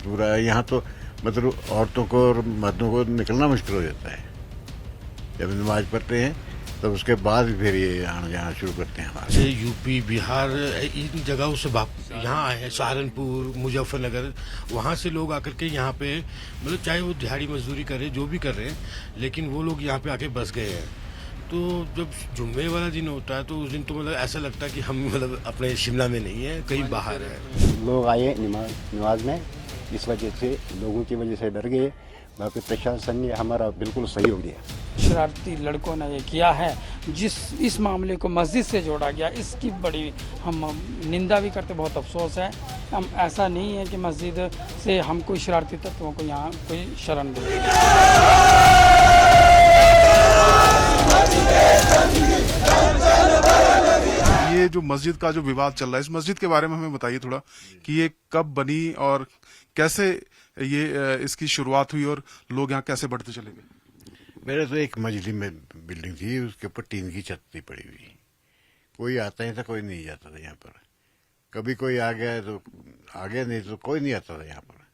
बुरा है। यहाँ तो मतलब औरतों को और मर्दों को निकलना मुश्किल हो जाता है। जब नमाज पढ़ते हैं तब उसके बाद फिर ये आना जाना शुरू करते हैं हमारे। जैसे यूपी बिहार इन जगहों से यहाँ आए हैं, सहारनपुर मुजफ्फरनगर, वहाँ से लोग आकर के यहाँ पे मतलब चाहे वो दिहाड़ी मजदूरी करे जो भी कर रहे हैं, लेकिन वो लोग यहाँ पे आके बस गए हैं। तो जब जुम्मे वाला दिन होता है तो उस दिन तो मतलब ऐसा लगता है कि हम मतलब अपने शिमला में नहीं है, कहीं बाहर है। लोग आए नमाज में, इस वजह से लोगों की वजह से डर गए। बाकी प्रशासन ने हमारा बिल्कुल सहयोग दिया। शरारती लड़कों ने ये किया है, इस मामले को मस्जिद से जोड़ा गया, इसकी बड़ी हम निंदा भी करते, बहुत अफसोस है। हम ऐसा नहीं है कि मस्जिद से हम कोई शरारती तत्वों को यहाँ कोई शरण दे। ये जो मस्जिद का जो विवाद चल रहा है, इस मस्जिद के बारे में हमें बताइए थोड़ा कि ये कब बनी और कैसे ये इसकी शुरुआत हुई और लोग यहाँ कैसे बढ़ते चले गए। मेरे तो एक मंजिली में बिल्डिंग थी, उसके ऊपर टीन की छत थी पड़ी हुई। कोई आता ही था, कोई नहीं जाता था यहाँ पर। कभी कोई आ गया तो आ गया, नहीं तो कोई नहीं आता था यहाँ पर।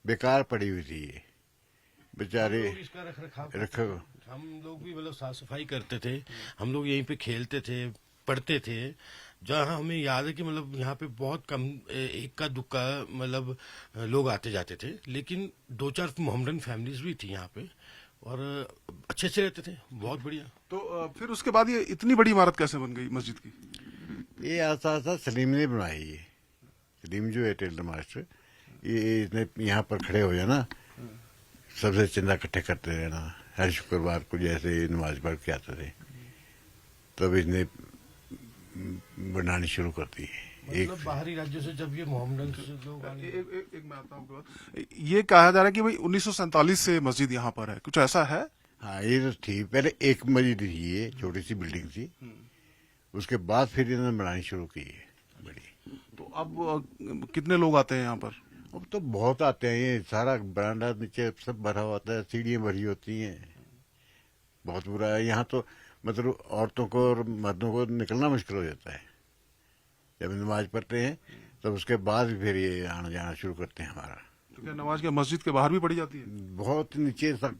बेकार पड़ी हुई थी ये, बेचारे इसका रखो। हम लोग भी मतलब साफ सफाई करते थे, हम लोग यहीं पे खेलते थे, पढ़ते थे। जहाँ हमें याद है कि मतलब यहाँ पे बहुत कम इक्का दुक्का मतलब लोग आते जाते थे, लेकिन 2-4 मोहम्मदन फैमिलीज भी थी यहाँ पे और अच्छे से रहते थे, बहुत बढ़िया। तो फिर उसके बाद ये इतनी बड़ी इमारत कैसे बन गई मस्जिद की। ये आस्ता सलीम ने बनाई है। सलीम जो है टेलर मास्टर, ये इसने यहाँ पर खड़े हो जाना, सबसे चंदा इकट्ठे करते रहना। हर शुक्रवार को जैसे नमाज पढ़ के आते थे, तब इसने बनानी शुरू कर दी है। मतलब बाहरी राज्यों से जब ये मोहम्मदन से लोग एक मैं आता हूँ, ये कहा जा रहा है कि भाई 1947 से मस्जिद यहाँ पर है, कुछ ऐसा है। हाँ, ये तो थी पहले एक मस्जिद थी, ये छोटी सी बिल्डिंग थी। उसके बाद फिर इन्होंने बनानी शुरू की है बड़ी। तो अब कितने लोग आते हैं यहाँ पर। अब तो बहुत आते हैं, ये सारा बरामदा नीचे सब भरा होता है, सीढ़ियाँ भरी होती हैं। बहुत बुरा है। यहाँ तो मतलब औरतों को और मर्दों को निकलना मुश्किल हो जाता है। जब नमाज पढ़ते हैं तब उसके बाद फिर ये आना जाना शुरू करते हैं हमारा। तो क्या नमाज के मस्जिद के बाहर भी पढ़ी जाती है। बहुत नीचे तक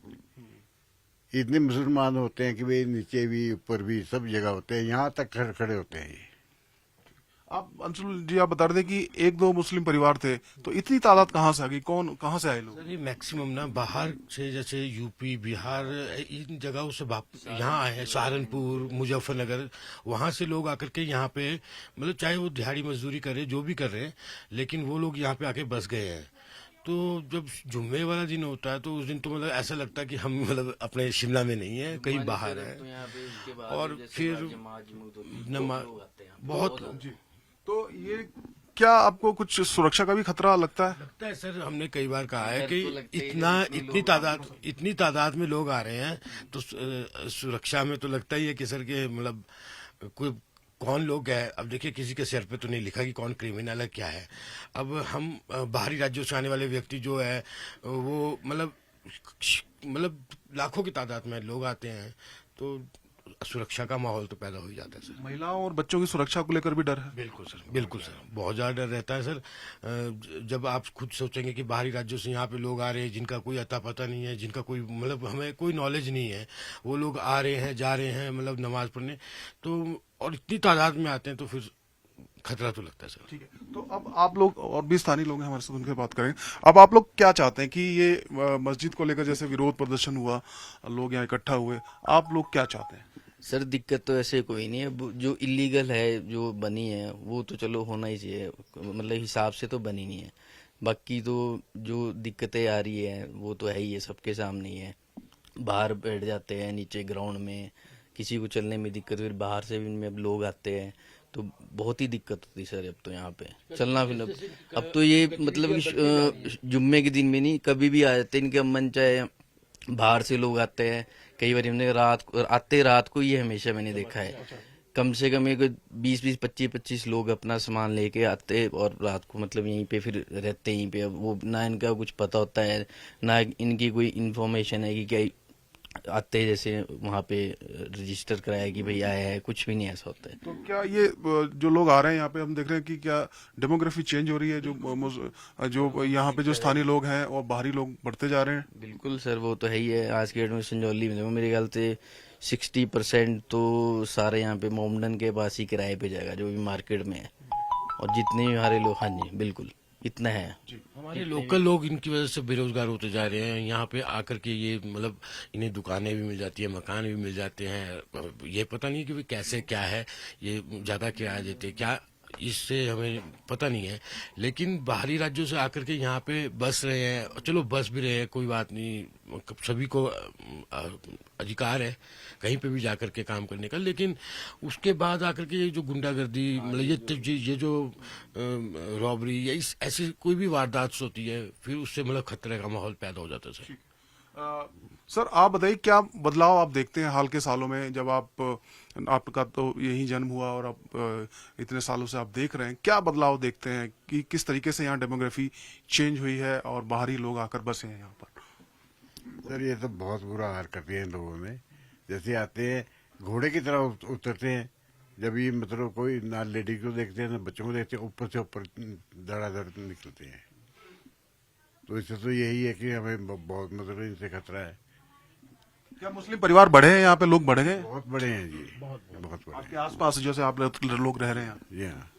इतने मुसलमान होते हैं कि वे नीचे भी ऊपर भी सब जगह होते हैं, यहाँ तक खड़े होते हैं ये। आप अंशुल जी आप बता रहे थे कि 1-2 मुस्लिम परिवार थे, तो इतनी तादाद कहाँ से आ गई, कौन कहाँ से आए लोग। सर ये मैक्सिमम ना बाहर से, जैसे यूपी बिहार इन जगहों से यहाँ आए हैं, सहारनपुर मुजफ्फरनगर, वहाँ से लोग आकर के यहाँ पे मतलब चाहे वो दिहाड़ी मजदूरी करे जो भी कर रहे हैं, लेकिन वो लोग यहाँ पे आके बस गए हैं। तो जब जुम्मे वाला दिन होता है तो उस दिन तो मतलब ऐसा लगता है कि हम मतलब अपने शिमला में नहीं है, कहीं बाहर है। और फिर नमाज बहुत तो ये क्या आपको कुछ सुरक्षा का भी खतरा लगता है। लगता है सर, हमने कई बार कहा है कि इतनी तादाद में लोग आ रहे हैं तो सुरक्षा में तो लगता ही है कि सर के मतलब कोई कौन लोग है। अब देखिए किसी के सिर पे तो नहीं लिखा कि कौन क्रिमिनल है क्या है। अब हम बाहरी राज्यों से आने वाले व्यक्ति जो है वो मतलब लाखों की तादाद में लोग आते हैं, तो सुरक्षा का माहौल तो पैदा हो ही जाता है सर। महिलाओं और बच्चों की सुरक्षा को लेकर भी डर है। बिल्कुल सर, बिल्कुल सर, बहुत ज़्यादा डर रहता है सर। जब आप खुद सोचेंगे कि बाहरी राज्यों से यहाँ पे लोग आ रहे हैं जिनका कोई अता पता नहीं है, जिनका कोई मतलब हमें कोई नॉलेज नहीं है, वो लोग आ रहे हैं जा रहे हैं मतलब नमाज पढ़ने, तो और इतनी तादाद में आते हैं तो फिर खतरा तो लगता है सर। ठीक है, तो अब आप लोग और भी स्थानीय लोग हैं हमारे साथ, उनसे बात करेंगे। अब आप लोग क्या चाहते हैं कि ये मस्जिद को लेकर जैसे विरोध प्रदर्शन हुआ, लोग यहाँ इकट्ठा हुए, आप लोग क्या चाहते हैं। सर दिक्कत तो ऐसे कोई नहीं है, जो इलीगल है जो बनी है वो तो चलो होना ही चाहिए, मतलब हिसाब से तो बनी नहीं है। बाकी तो जो दिक्कतें आ रही है वो तो है ही है, सबके सामने ही है। बाहर बैठ जाते हैं नीचे ग्राउंड में, किसी को चलने में दिक्कत, फिर बाहर से भी अब लोग आते हैं तो बहुत ही दिक्कत होती है सर। अब तो यहाँ पे चलना फिर अब तो ये मतलब कि जुम्मे के दिन में नहीं, कभी भी आ जाते हैं इनके मन चाहे। बाहर से लोग आते हैं, कई बार हमने रात को ये हमेशा मैंने देखा है, कम से कम एक 20-20 25-25 लोग अपना सामान लेके आते और रात को मतलब यहीं पे फिर रहते यहीं पे। अब वो ना इनका कुछ पता होता है ना इनकी कोई इन्फॉर्मेशन है कि क्या आते जैसे वहाँ पे रजिस्टर कराया कि भाई आया है, कुछ भी नहीं ऐसा होता है। तो क्या ये जो लोग आ रहे हैं यहाँ पे, हम देख रहे हैं कि क्या डेमोग्राफी चेंज हो रही है, जो यहाँ पे जो स्थानीय लोग हैं और बाहरी लोग बढ़ते जा रहे हैं? बिल्कुल सर, वो तो है ही है। आज के डेट में संजौली में देखो, मेरे ख्याल से 60% तो सारे यहाँ पे मोमडन के पास ही किराए पे जाएगा जो भी मार्केट में है, और जितने भी हमारे लोग, हाँ जी बिल्कुल इतना है। हमारे लोकल लोग इनकी वजह से बेरोजगार होते जा रहे हैं। यहाँ पे आकर के ये मतलब इन्हें दुकानें भी मिल जाती है, मकान भी मिल जाते हैं। ये पता नहीं कि भी कैसे क्या है, ये ज्यादा किराया देते क्या, इससे हमें पता नहीं है। लेकिन बाहरी राज्यों से आकर के यहाँ पे बस रहे हैं, चलो बस भी रहे हैं, कोई बात नहीं, सभी को अधिकार है कहीं पे भी जाकर के काम करने का। लेकिन उसके बाद आकर के ये जो गुंडागर्दी, मतलब ये जो रॉबरी या इस ऐसी कोई भी वारदात होती है, फिर उससे मतलब खतरे का माहौल पैदा हो जाता है सर। सर आप बताइए, क्या बदलाव आप देखते हैं हाल के सालों में? जब आपका तो यही जन्म हुआ और आप इतने सालों से आप देख रहे हैं, क्या बदलाव देखते हैं कि किस तरीके से यहाँ डेमोग्राफी चेंज हुई है और बाहरी लोग आकर बसे हैं यहाँ पर? सर ये तो बहुत बुरा हाल करते हैं लोगों में। जैसे आते हैं घोड़े की तरह उतरते हैं, जब ये मतलब कोई ना लेडी को देखते हैं ना बच्चों को देखते हैं, ऊपर से ऊपर धड़ाधड़ निकलते हैं। तो इससे तो यही है कि हमें बहुत मतलब इनसे खतरा है। क्या मुस्लिम परिवार बढ़े हैं यहाँ पे, लोग बढ़ गए? बहुत बड़े हैं जी, बहुत बड़े। आपके आसपास जैसे आप लोग रह रहे हैं? जी हाँ,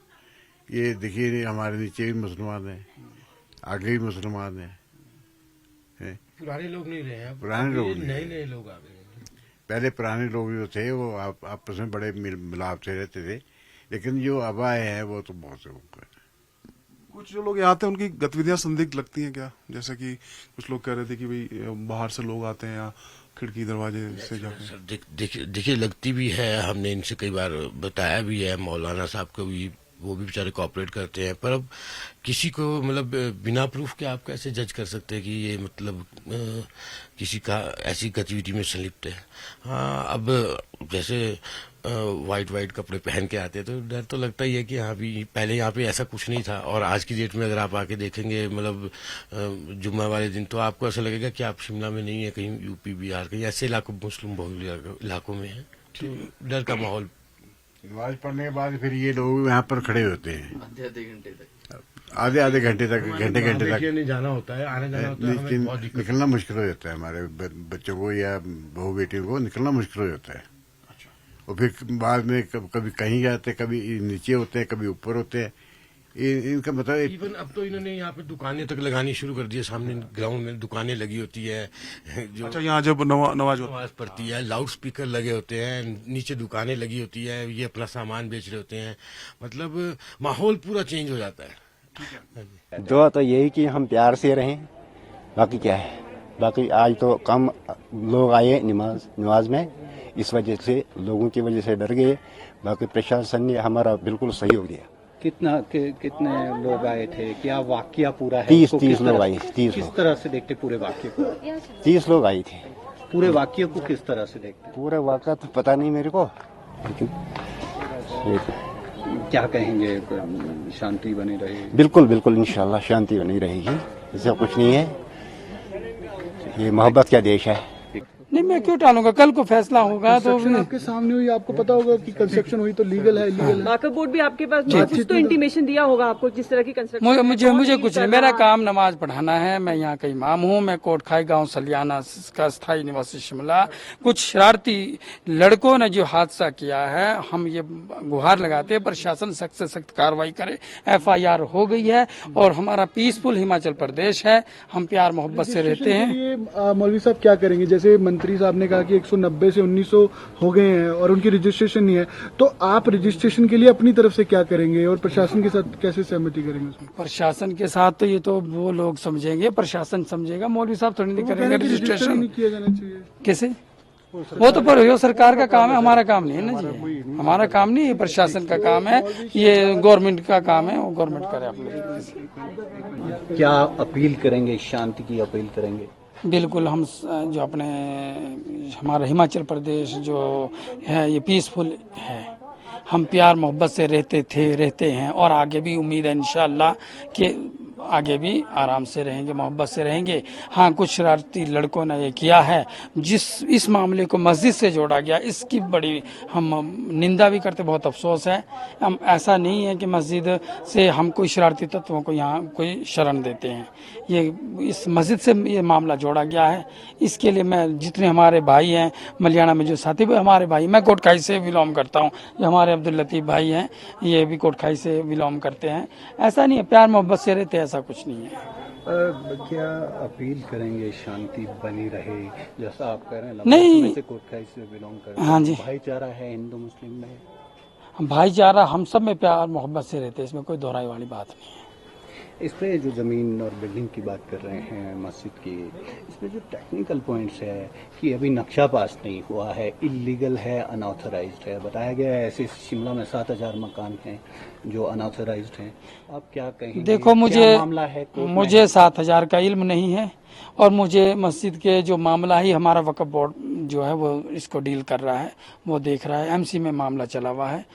ये देखिए हमारे नीचे भी मुसलमान हैं, आगे भी मुसलमान हैं। पुराने लोग नहीं रहे हैं, पुराने लोग नहीं, नए लोग आ गए हैं। पहले पुराने लोग जो थे वो आपस में बड़े मिलाप से रहते थे, लेकिन जो अब आए हैं वो तो बहुत से लोग हैं। कुछ जो लोग यहाँ आते हैं उनकी गतिविधियां संदिग्ध लगती हैं क्या? जैसे कि कुछ लोग कह रहे थे कि भाई बाहर से लोग आते हैं या खिड़की दरवाजे से जाते हैं। देखिए लगती भी है, हमने इनसे कई बार बताया भी है, मौलाना साहब को भी, वो भी बेचारे कॉपरेट करते हैं। पर अब किसी को मतलब बिना प्रूफ के आप कैसे जज कर सकते हैं कि ये मतलब किसी का ऐसी गतिविधि में संलिप्त है। हाँ, अब जैसे वाइट कपड़े पहन के आते हैं तो डर तो लगता ही है कि हाँ भी पहले यहाँ पे ऐसा कुछ नहीं था। और आज की डेट में अगर आप आके देखेंगे मतलब जुम्मा वाले दिन, तो आपको ऐसा लगेगा कि आप शिमला में नहीं है, कहीं यूपी बिहार कहीं ऐसे इलाकों, मुस्लिम बहुल इलाकों में है। तो डर का माहौल। नमाज पढ़ने के बाद फिर ये लोग यहाँ पर खड़े होते हैं आधे घंटे तक, आधे घंटे तक, घंटे तक नहीं जाना होता है, आने जाना होता है, हमें बहुत दिक्कत। निकलना मुश्किल हो जाता है, हमारे बच्चों को या बहू बेटियों को निकलना मुश्किल हो जाता है। और फिर बाद में कभी कहीं जाते, कभी नीचे होते हैं, कभी ऊपर होते हैं। इनका मतलब इवन अब तो इन्होंने यहाँ पे दुकानें तक लगानी शुरू कर दी है। सामने ग्राउंड में दुकानें लगी होती है, जो अच्छा, यहाँ जब नमाज पड़ती है, लाउड स्पीकर लगे होते हैं, नीचे दुकानें लगी होती है, ये अपना सामान बेच रहे होते हैं। मतलब माहौल पूरा चेंज हो जाता है। दुआ तो यही कि हम प्यार से रहें, बाकी क्या है। बाकी आज तो कम लोग आए नमाज में, इस वजह से लोगों की वजह से डर गए। बाकी प्रशासन ने हमारा बिल्कुल सहयोग दिया। कितने लोग आए थे, क्या वाकया पूरा है? 30 लोग आए। 30 किस लोग, तरह से देखते पूरे वाक्य को? 30 लोग आए थे। पूरे वाक्य को किस तरह से देखते? पूरा वाक़ा तो पता नहीं मेरे को, लेकिन क्या कहेंगे, शांति बनी रहे? बिल्कुल इंशाल्लाह शांति बनी रहेगी। ऐसा कुछ नहीं है, ये मोहब्बत का देश है। नहीं, मैं क्यों टालूंगा, कल को फैसला होगा तो। आपके सामने हुई, आपको पता होगा कि कंस्ट्रक्शन हुई तो लीगल है, इलीगल है। वाकफ बोर्ड भी आपके पास कुछ तो इंटीमेशन दिया होगा आपको किस तरह की कंस्ट्रक्शन? मुझे कुछ नहीं, मेरा काम नमाज पढ़ाना है। मैं यहाँ का इमाम हूँ। मैं कोटखाई गांव सलियाना का स्थायी निवासी शिमला। कुछ शरारती लड़कों ने जो हादसा किया है, हम ये गुहार लगाते हैं प्रशासन सख्त से सख्त कार्रवाई करे। FIR हो गई है और हमारा पीसफुल हिमाचल प्रदेश है, हम प्यार मोहब्बत से रहते हैं। ये मौलवी साहब क्या करेंगे? जैसे मंत्री साहब ने कहा कि 190 से 1900 हो गए हैं और उनकी रजिस्ट्रेशन नहीं है, तो आप रजिस्ट्रेशन के लिए अपनी तरफ से क्या करेंगे और प्रशासन के साथ कैसे सहमति करेंगे उसमें? प्रशासन के साथ तो ये तो वो लोग समझेंगे, प्रशासन समझेगा, मौलवी साहब थोड़ी नहीं करेंगे रजिस्ट्रेशन। नहीं किया जाना चाहिए कैसे? वो तो पर सरकार का काम है, हमारा काम नहीं है ना जी। हमारा काम नहीं है, प्रशासन का काम है, ये गवर्नमेंट का काम है, वो गवर्नमेंट करे अपने। क्या अपील करेंगे, शांति की अपील करेंगे? बिल्कुल, हम जो अपने हमारा हिमाचल प्रदेश जो है ये पीसफुल है, हम प्यार मोहब्बत से रहते थे, रहते हैं और आगे भी उम्मीद है इंशाअल्लाह कि आगे भी आराम से रहेंगे, मोहब्बत से रहेंगे। हाँ, कुछ शरारती लड़कों ने ये किया है, इस मामले को मस्जिद से जोड़ा गया, इसकी बड़ी हम निंदा भी करते, बहुत अफसोस है। हम ऐसा नहीं है कि मस्जिद से हम कोई शरारती तत्वों को यहाँ कोई शरण देते हैं। ये इस मस्जिद से ये मामला जोड़ा गया है। इसके लिए मैं जितने हमारे भाई हैं मलियाना में जो साथी भी हमारे भाई, मैं कोटखाई से बिलोंग करता हूँ, ये हमारे अब्दुल लतीफ भाई हैं, ये भी कोटखाई से बिलोंग करते हैं। ऐसा नहीं है, प्यार मोहब्बत से रहते, ऐसा कुछ नहीं है। क्या अपील करेंगे शांति बनी रहे, जैसा आप कह रहे हैं नहीं, से कोटखाई से बिलोंग कर रहे हैं, हाँ जी, भाईचारा है हिंदू मुस्लिम में, भाईचारा हम सब में प्यार मोहब्बत से रहते हैं, इसमें कोई दोहराई वाली बात नहीं है। इस पे जो ज़मीन और बिल्डिंग की बात कर रहे हैं मस्जिद की, इसमें जो टेक्निकल पॉइंट्स है कि अभी नक्शा पास नहीं हुआ है, इलीगल है, अनऑथराइज्ड है, बताया गया है ऐसे शिमला में 7000 मकान हैं जो अनऑथराइज्ड हैं। आप क्या कहेंगे? देखो, मामला है मुझे 7000 का इल्म नहीं है, और मुझे मस्जिद के जो मामला ही हमारा वक्फ बोर्ड जो है वो इसको डील कर रहा है, वो देख रहा है, एमसी में मामला चला हुआ है।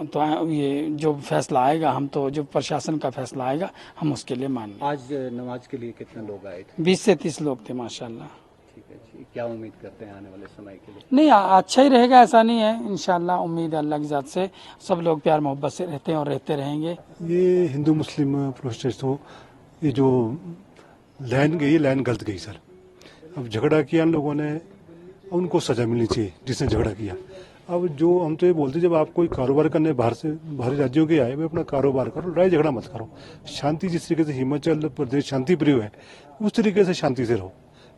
तो ये जो फैसला आएगा, हम तो जो प्रशासन का फैसला आएगा हम उसके लिए मान। आज नमाज के लिए कितने लोग आए थे? 20 से 30 लोग थे माशाल्लाह। ठीक है जी, क्या उम्मीद करते हैं आने वाले समय के लिए? नहीं, अच्छा ही रहेगा, ऐसा नहीं है, इंशाल्लाह उम्मीद है अल्लाह की ज़ात से, सब लोग प्यार मोहब्बत से रहते हैं और रहते रहेंगे। ये हिंदू मुस्लिम प्रोटेस्ट हो, ये जो लाइन गई, लाइन गलत गई सर। अब झगड़ा किया इन लोगों ने, उनको सजा मिलनी चाहिए जिसने झगड़ा किया। अब जो हम तो ये बोलते, जब आप कोई कारोबार करने बाहरी राज्यों के आए, वे अपना कारोबार करो, लड़ाई झगड़ा मत करो। शांति, जिस तरीके से हिमाचल प्रदेश शांति प्रिय है, उस तरीके से शांति से रहो,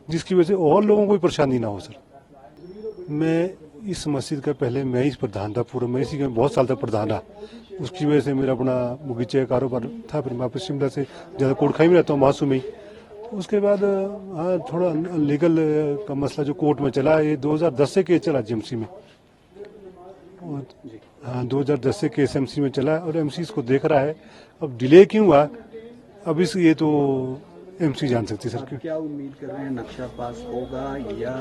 जिसकी वजह से और लोगों को कोई परेशानी ना हो सर। मैं इस मस्जिद का पहले मैं ही प्रधान था, पूरा मैं इसी का बहुत साल तक प्रधान रहा। उसकी वजह से मेरा अपना बगीचे का कारोबार था। फिर मैं वापस शिमला से ज़्यादा कोटखाई में रहता हूँ, मासू में ही। उसके बाद हाँ, थोड़ा लीगल का मसला जो कोर्ट में चला, ये 2010 से केस चला जीएमसी में, और हाँ 2010 से केस एमसी में चला, और एमसी इसको देख रहा है। अब डिले क्यों हुआ, अब इस ये तो एमसी जान सकती सर। क्यों? क्या उम्मीद कर रहे हैं, नक्शा पास होगा या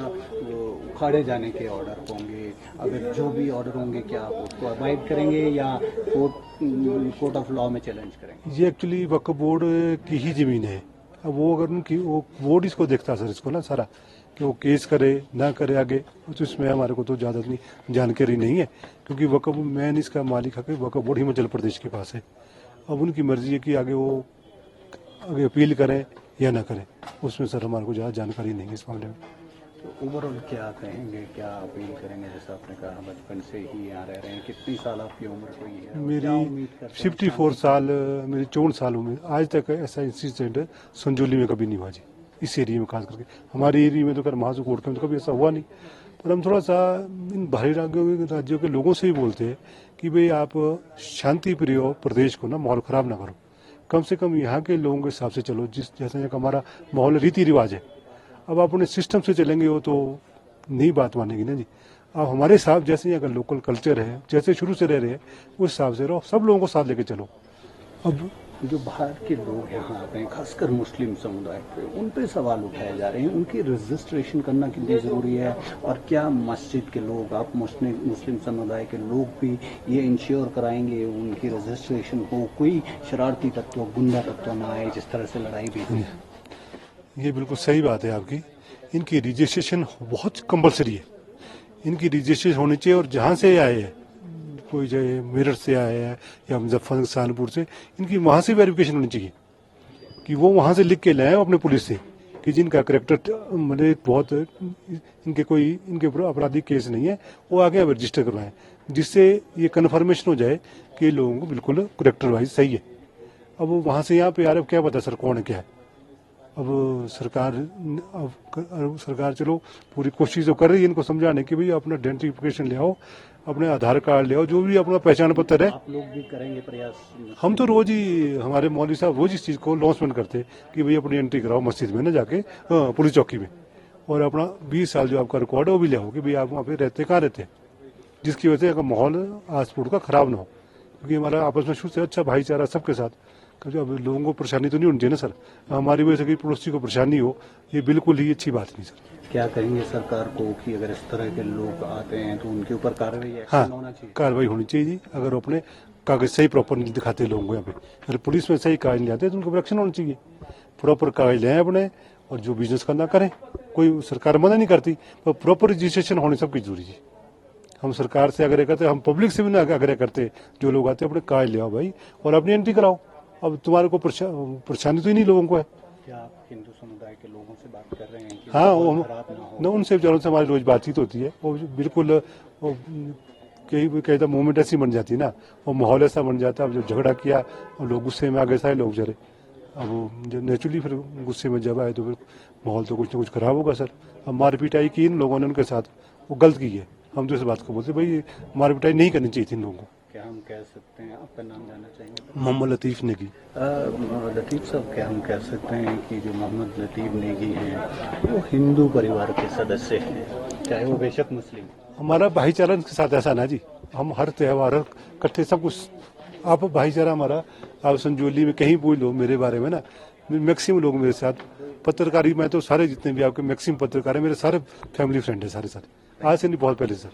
उखाड़े जाने के ऑर्डर होंगे? अगर जो भी ऑर्डर होंगे, क्या आप उसको अवॉइड करेंगे या कोर्ट ऑफ लॉ में चैलेंज करेंगे? ये एक्चुअली वक्फ बोर्ड की ही जमीन है। अब वो अगर उनकी, वो बोर्ड इसको देखता सर, इसको ना सारा, कि वो केस करे ना करे आगे, तो इसमें हमारे को तो ज़्यादा इतनी जानकारी नहीं है, क्योंकि वक्फ मैन इसका मालिक है, वक्फ बोर्ड हिमाचल प्रदेश के पास है। अब उनकी मर्जी है कि आगे वो आगे अपील करें या ना करें, उसमें सर हमारे को ज़्यादा जानकारी नहीं है इस मामले में। तो ओवरऑल क्या कहेंगे, क्या अपील करेंगे? जैसा आपने कहा बचपन से ही यहाँ रह रहे हैं, कितनी साल आपकी उम्र हुई है? मेरी 54 साल, मेरी 54 साल उम्र। आज तक ऐसा इंसिडेंट संजौली में कभी नहीं हुआ जी, इस एरिया में खास करके। हमारे एरिया में तो कर महासू कोट में तो कभी ऐसा हुआ नहीं। पर हम थोड़ा सा इन बाहरी राज्यों के लोगों से ही बोलते हैं कि भाई आप शांति प्रिय प्रदेश को ना माहौल खराब ना करो, कम से कम यहाँ के लोगों के हिसाब से चलो, जिस जैसा यहाँ का हमारा माहौल रीति रिवाज है। अब आप अपने सिस्टम से चलेंगे वो तो नहीं बात मानेगी ना जी। आप हमारे हिसाब, जैसे यहाँ का लोकल कल्चर है, जैसे शुरू से रह रहे हैं, उस हिसाब से रहो, सब लोगों को साथ लेके चलो। अब जो बाहर के लोग यहाँ आते हैं, खासकर मुस्लिम समुदाय पे, उन पे सवाल उठाए जा रहे हैं, उनकी रजिस्ट्रेशन करना कितनी ज़रूरी है, और क्या मस्जिद के लोग, आप मुस्लिम समुदाय के लोग भी ये इंश्योर कराएंगे उनकी रजिस्ट्रेशन हो, कोई शरारती तत्व, गुंडा तत्व ना आए, जिस तरह से लड़ाई भी हुई? ये बिल्कुल सही बात है आपकी। इनकी रजिस्ट्रेशन बहुत कंपलसरी है, इनकी रजिस्ट्रेशन होनी चाहिए। और जहाँ से आए हैं, कोई जो मेरठ से आए हैं या मुजफ्फरनगर सहारनपुर से, इनकी वहाँ से वेरिफिकेशन होनी चाहिए कि वो वहाँ से लिख के लाए अपने पुलिस से कि जिनका करेक्टर मतलब बहुत इनके कोई इनके ऊपर आपराधिक केस नहीं है, वो आगे रजिस्टर करवाएं, जिससे ये कन्फर्मेशन हो जाए कि लोगों को बिल्कुल करेक्टर वाइज सही है। अब वो वहाँ से यहाँ पे यार क्या पता सर कौन है क्या है। अब सरकार चलो पूरी कोशिश तो कर रही है इनको समझाने की, भाई अपना आइडेंटिफिकेशन ले आओ, अपने आधार कार्ड ले आओ, जो भी अपना पहचान पत्र है। आप लोग भी करेंगे प्रयास? हम तो रोज ही, हमारे मौलवी साहब रोज इस चीज़ को लॉन्चमेंट करते हैं कि भाई अपनी एंट्री कराओ मस्जिद में ना जाके, पुलिस चौकी में, और अपना 20 साल जो आपका रिकॉर्ड है वो भी ले आओ कि भाई आप वहाँ पे रहते कहाँ रहते हैं, जिसकी वजह से माहौल आस पड़ोस का खराब ना हो। क्योंकि हमारा आपस में शुरू से अच्छा भाईचारा सबके साथ, क्योंकि अब लोगों को परेशानी तो नहीं होनी चाहिए ना सर, हमारी वजह से कोई पड़ोसी को परेशानी हो, ये बिल्कुल ही अच्छी बात नहीं सर। क्या कहेंगे सरकार को कि अगर इस तरह के लोग आते हैं तो उनके ऊपर कार्रवाई हाँ, एक्शन होना चाहिए? कार्रवाई होनी चाहिए जी। अगर वो अपने कागज सही प्रॉपर नहीं दिखाते लोगों को, यहाँ पे अगर पुलिस में सही कागज नहीं आते तो उनके ऊपर एक्शन होना चाहिए। प्रॉपर कागज लें अपने और जो बिजनेस करना करें, कोई सरकार मना नहीं करती, पर प्रॉपर रजिस्ट्रेशन होने सबकी जरूरी है। हम सरकार से आग्रह करते, हम पब्लिक से भी ना आग्रह करते, जो लोग आते हैं अपने कागज ले आओ भाई और अपनी एंट्री कराओ। अब तुम्हारे को परेशानी तो ही नहीं लोगों को है। क्या आप हिंदू समुदाय के लोगों से बात कर रहे हैं कि हाँ, माहौल खराब ना हो? न उनसे बेचारों से हमारी रोज बातचीत होती है, वो बिल्कुल कई दफा मूवमेंट ऐसी बन जाती है ना, वो माहौल ऐसा बन जाता है। अब जब झगड़ा किया और लोग गुस्से में आ गए, सारे लोग जरे, अब वो नेचुरली फिर गुस्से में जब आए तो फिर माहौल तो कुछ ना कुछ खराब होगा सर। अब मारपीट आई की इन लोगों ने उनके साथ, वो गलत की है। हम तो इस बात को बोलते भाई मारपीटाई नहीं करनी चाहिए थी इन लोगों को। क्या हम कह सकते हैं, आपका नाम जानना चाहेंगे? मोहम्मद लतीफ़ नेगी। लतीफ़ साहब, क्या हम कह सकते हैं कि जो मोहम्मद लतीफ़ नेगी हैं वो हिंदू परिवार के सदस्य हैं, चाहे वो बेशक मुस्लिम? हमारा भाईचारा के साथ ऐसा ना जी, हम हर त्यौहार इकट्ठे सब कुछ, आप भाईचारा हमारा, आप संजौली में कहीं पूछ लो मेरे बारे में ना, मैक्सिमम लोग मेरे साथ पत्रकारी में तो सारे जितने भी आपके मैक्सिमम पत्रकार है मेरे सारे फैमिली फ्रेंड है सारे, आज से नहीं बहुत पहले सर।